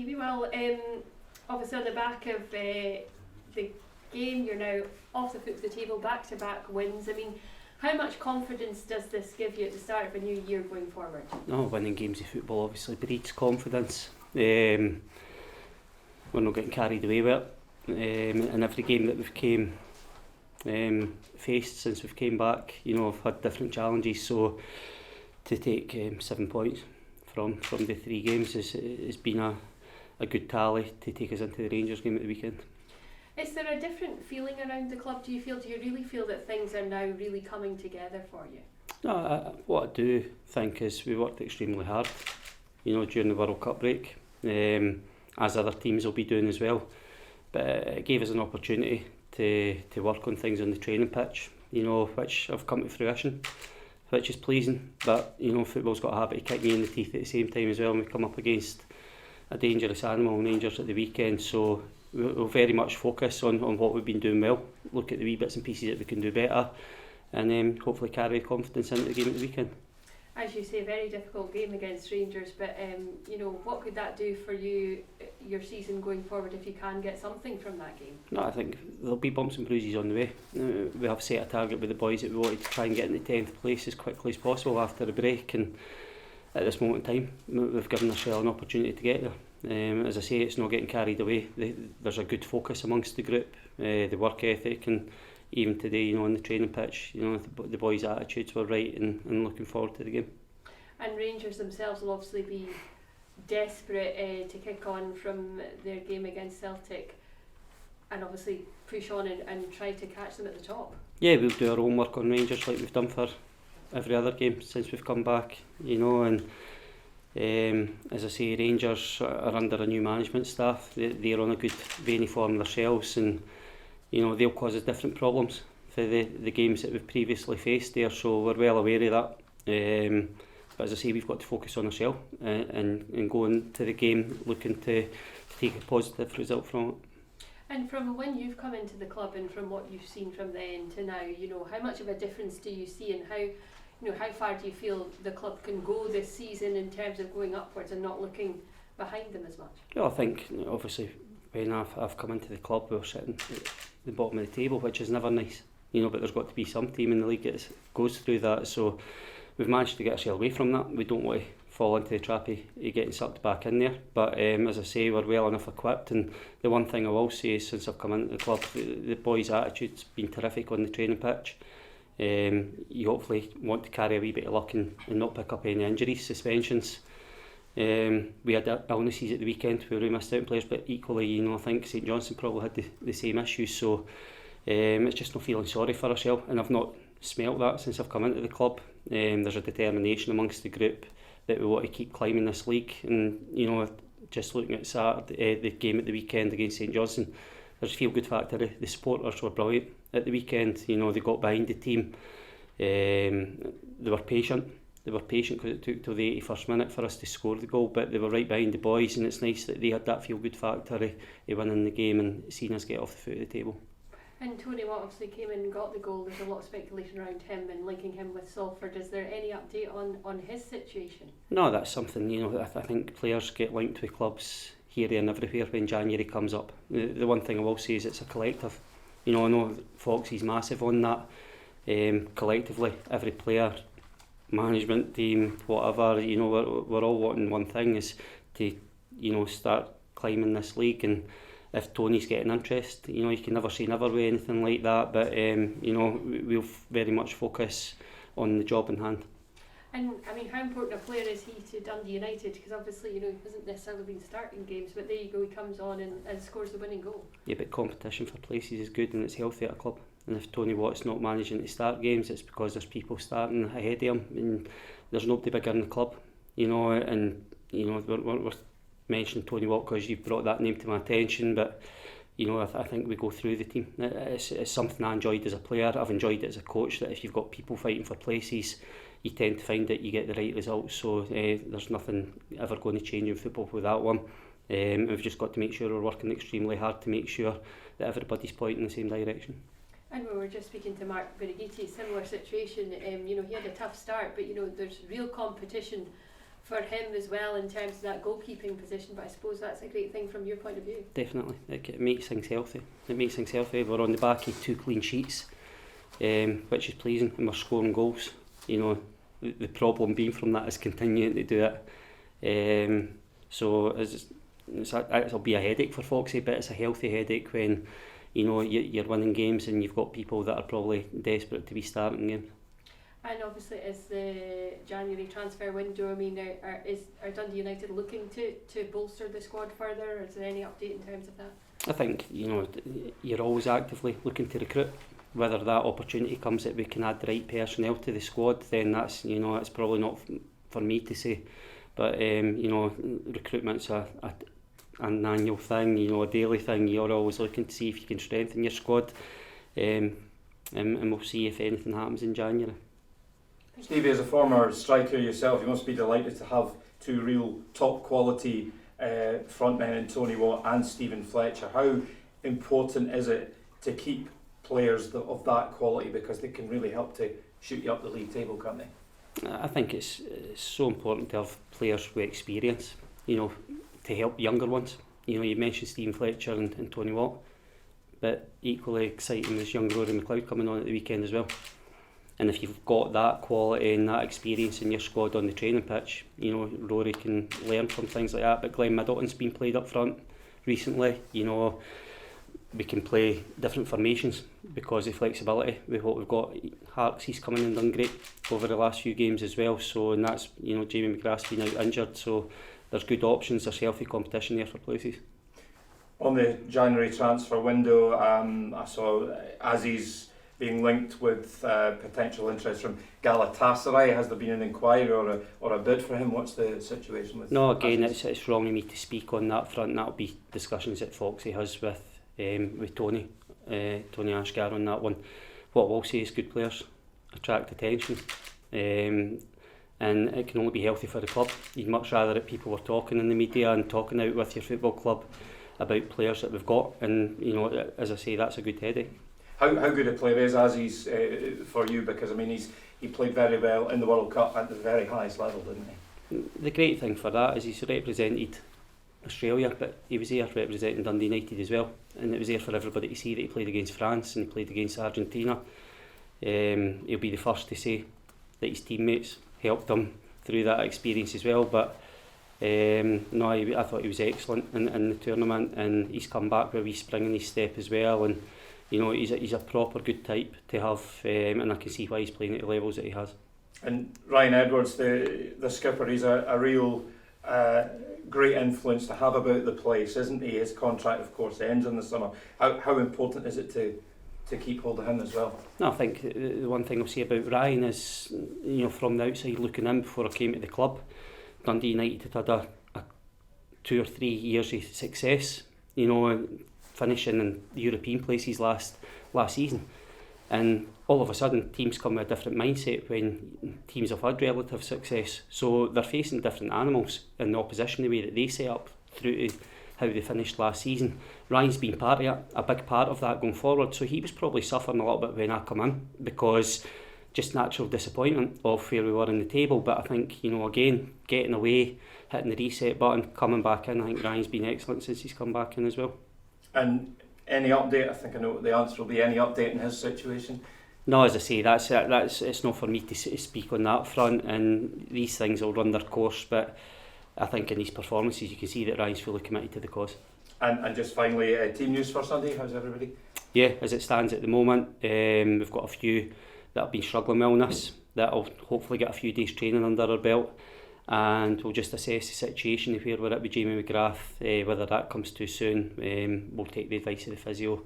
Stevie. Well, obviously on the back of the game, you're now off the foot of the table, back-to-back wins. I mean, how much confidence does this give you at the start of a new year going forward? No, winning games of football obviously breeds confidence. We're not getting carried away with it. In every game that we've faced since we've came back, I've had different challenges. So to take 7 points from the 3 games has been a good tally to take us into the Rangers game at the weekend. Is there a different feeling around the club? Do you really feel that things are now really coming together for you? No, what I do think is we worked extremely hard, during the World Cup break, as other teams will be doing as well. But it gave us an opportunity to work on things on the training pitch, which have come to fruition, which is pleasing. But football's got a habit of kicking you in the teeth at the same time as well, and we come up against a dangerous animal in Rangers at the weekend. So we'll very much focus on what we've been doing well, look at the wee bits and pieces that we can do better, and hopefully carry the confidence into the game at the weekend. As you say, a very difficult game against Rangers, but what could that do for you, your season going forward, if you can get something from that game? No, I think there'll be bumps and bruises on the way. We have set a target with the boys that we wanted to try and get in the 10th place as quickly as possible after the break, and at this moment in time we've given ourselves an opportunity to get there. As I say, it's not getting carried away. There's a good focus amongst the group, the work ethic, and even today, on the training pitch, the boys' attitudes were right, and looking forward to the game. And Rangers themselves will obviously be desperate to kick on from their game against Celtic, and obviously push on and try to catch them at the top. Yeah, we'll do our own work on Rangers like we've done for every other game since we've come back, and as I say, Rangers are under a new management staff. They're on a good vein of form themselves, and they'll cause us different problems for the games that we've previously faced there, so we're well aware of that. But as I say, we've got to focus on ourselves and go into the game looking to take a positive result from it. And from when you've come into the club and from what you've seen from then to now, how much of a difference do you see, and how far do you feel the club can go this season in terms of going upwards and not looking behind them as much? Well, I think obviously when I've come into the club, we were sitting at the bottom of the table, which is never nice, but there's got to be some team in the league that goes through that. So we've managed to get ourselves away from that. We don't want to fall into the trap of getting sucked back in there. But as I say, we're well enough equipped, and the one thing I will say is since I've come into the club, the boys' attitude's been terrific on the training pitch. You hopefully want to carry a wee bit of luck and not pick up any injuries, suspensions. We had illnesses at the weekend where we missed out on players, but equally, I think St Johnstone probably had the same issues. So it's just not feeling sorry for ourselves, and I've not smelt that since I've come into the club. There's a determination amongst the group that we want to keep climbing this league, and just looking at Saturday, the game at the weekend against St Johnstone, there's a feel-good factor. The supporters were brilliant at the weekend. They got behind the team. They were patient because it took till the 81st minute for us to score the goal, but they were right behind the boys, and it's nice that they had that feel-good factor of winning the game and seeing us get off the foot of the table. And Tony Watt obviously came in and got the goal. There's a lot of speculation around him and linking him with Salford. Is there any update on his situation? No, that's something, I think players get linked with clubs here and everywhere when January comes up. The one thing I will say is it's a collective. I know Foxy's massive on that. Collectively, every player, management team, whatever, we're all wanting one thing, is to, start climbing this league. And if Tony's getting interest, you can never say never with anything like that, but we'll very much focus on the job in hand. And I mean, how important a player is he to Dundee United? Because obviously, he hasn't necessarily been starting games, but there you go, he comes on and scores the winning goal. Yeah, but competition for places is good and it's healthy at a club. And if Tony Watt's not managing to start games, it's because there's people starting ahead of him, and there's nobody bigger in the club, we're mentioning Tony Watt because you've brought that name to my attention, but I think we go through the team. It's something I enjoyed as a player. I've enjoyed it as a coach, that if you've got people fighting for places, you tend to find that you get the right results. So there's nothing ever going to change in football with that one. We've just got to make sure we're working extremely hard to make sure that everybody's pointing in the same direction. And we were just speaking to Mark Birighitti, similar situation. He had a tough start, but there's real competition for him as well in terms of that goalkeeping position, but I suppose that's a great thing from your point of view. Definitely, it makes things healthy. We're on the back of 2 clean sheets, which is pleasing, and we're scoring goals. You know, the problem being from that is continuing to do it. So it'll be a headache for Foxy, but it's a healthy headache when, you know, you're winning games and you've got people that are probably desperate to be starting games. And obviously, as the January transfer window, I mean, are Dundee United looking to bolster the squad further, or is there any update in terms of that? I think, you know, you're always actively looking to recruit. Whether that opportunity comes that we can add the right personnel to the squad, then that's, you know, it's probably not for me to say. But you know, recruitment's an annual thing, you know, a daily thing. You're always looking to see if you can strengthen your squad, and we'll see if anything happens in January. Stevie, as a former striker yourself, you must be delighted to have 2 real top quality frontmen in Tony Watt and Stephen Fletcher. How important is it to keep players of that quality, because they can really help to shoot you up the league table, can't they? I think it's so important to have players with experience, you know, to help younger ones. You know, you mentioned Stephen Fletcher and Tony Watt, but equally exciting was young Rory McLeod coming on at the weekend as well. And if you've got that quality and that experience in your squad on the training pitch, you know, Rory can learn from things like that. But Glenn Middleton's been played up front recently. You know, we can play different formations because of flexibility. We've got Harks, he's coming and done great over the last few games as well. So, and that's, you know, Jamie McGrath's been out injured, so there's good options. There's healthy competition there for places. On the January transfer window, I saw Aziz being linked with potential interest from Galatasaray. Has there been an inquiry or a bid for him? What's the situation with? No, again, it's wrong of me to speak on that front. That'll be discussions that Foxy has with Tony Ashgar on that one. What we'll say is good players attract attention, and it can only be healthy for the club. You'd much rather that people were talking in the media and talking out with your football club about players that we've got, and, you know, as I say, that's a good headache. How good a player is Aziz for you? Because I mean, he played very well in the World Cup at the very highest level, didn't he? The great thing for that is he's represented Australia, but he was there representing Dundee United as well, and it was there for everybody to see that he played against France and he played against Argentina. He'll be the first to say that his teammates helped him through that experience as well, but no, I thought he was excellent in the tournament, and he's come back with a wee spring in his step as well, and, you know, he's a proper good type to have, and I can see why he's playing at the levels that he has. And Ryan Edwards, the skipper, he's a real great influence to have about the place, isn't he? His contract, of course, ends in the summer. How important is it to keep hold of him as well? No, I think the one thing I'll say about Ryan is, you know, from the outside looking in, before I came to the club, Dundee United had a 2 or 3 years of success, you know, finishing in European places last season, and all of a sudden teams come with a different mindset when teams have had relative success, so they're facing different animals in the opposition, the way that they set up through to how they finished last season. Ryan's been a big part of that going forward, so he was probably suffering a little bit when I come in, because just natural disappointment of where we were in the table. But I think, you know, again, getting away, hitting the reset button, coming back in, I think Ryan's been excellent since he's come back in as well. And any update? I think I know what the answer will be. Any update in his situation? No, as I say, that's it's not for me to speak on that front, and these things will run their course, but I think in these performances you can see that Ryan's fully committed to the cause. And just finally, team news for Sunday, how's everybody? Yeah, as it stands at the moment, we've got a few that have been struggling with illness that'll hopefully get a few days training under our belt, and we'll just assess the situation of where we're at with Jamie McGrath, whether that comes too soon. We'll take the advice of the physio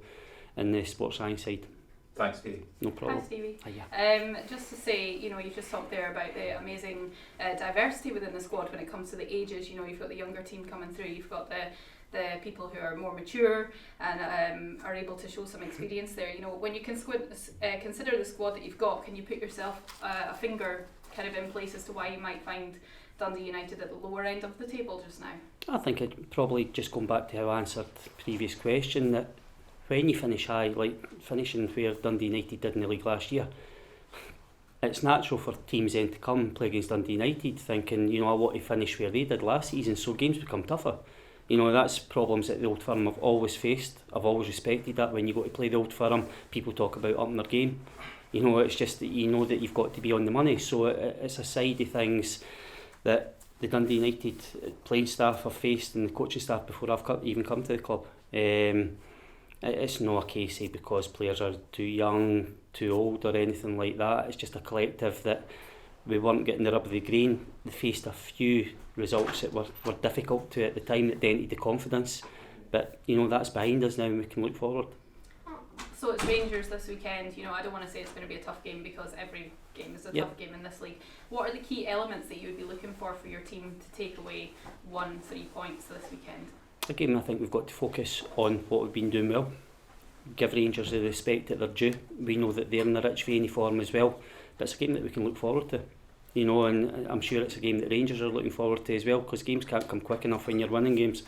and the sports science side. Thanks, Stevie. No problem. Hi, Stevie. Hiya. Just to say, you know, you've just talked there about the amazing diversity within the squad when it comes to the ages. You know, you've got the younger team coming through, you've got the people who are more mature and are able to show some experience there. You know, when you consider the squad that you've got, can you put yourself a finger kind of in place as to why you might find Dundee United at the lower end of the table just now? I think it probably, just going back to how I answered the previous question, that when you finish high, like finishing where Dundee United did in the league last year, it's natural for teams then to come and play against Dundee United thinking, you know, I want to finish where they did last season, so games become tougher. You know, that's problems that the Old Firm have always faced. I've always respected that. When you go to play the Old Firm, people talk about upping their game. You know, it's just that you know that you've got to be on the money. So it's a side of things that the Dundee United playing staff have faced and the coaching staff before I've even come to the club. It's not a case of because players are too young, too old or anything like that. It's just a collective that we weren't getting the rub of the green. They faced a few results that were difficult to at the time that dented the confidence. But, you know, that's behind us now and we can look forward. So it's Rangers this weekend. You know, I don't want to say it's going to be a tough game because every game is a tough game in this league. What are the key elements that you would be looking for your team to take away 1-3 points this weekend? It's a game I think we've got to focus on what we've been doing well. Give Rangers the respect that they're due. We know that they're in a rich veiny form as well. But it's a game that we can look forward to. You know, and I'm sure it's a game that Rangers are looking forward to as well, because games can't come quick enough when you're winning games.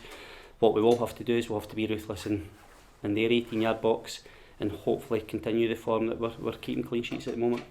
What we will have to do is we'll have to be ruthless in their 18-yard box and hopefully continue the form that we're keeping clean sheets at the moment.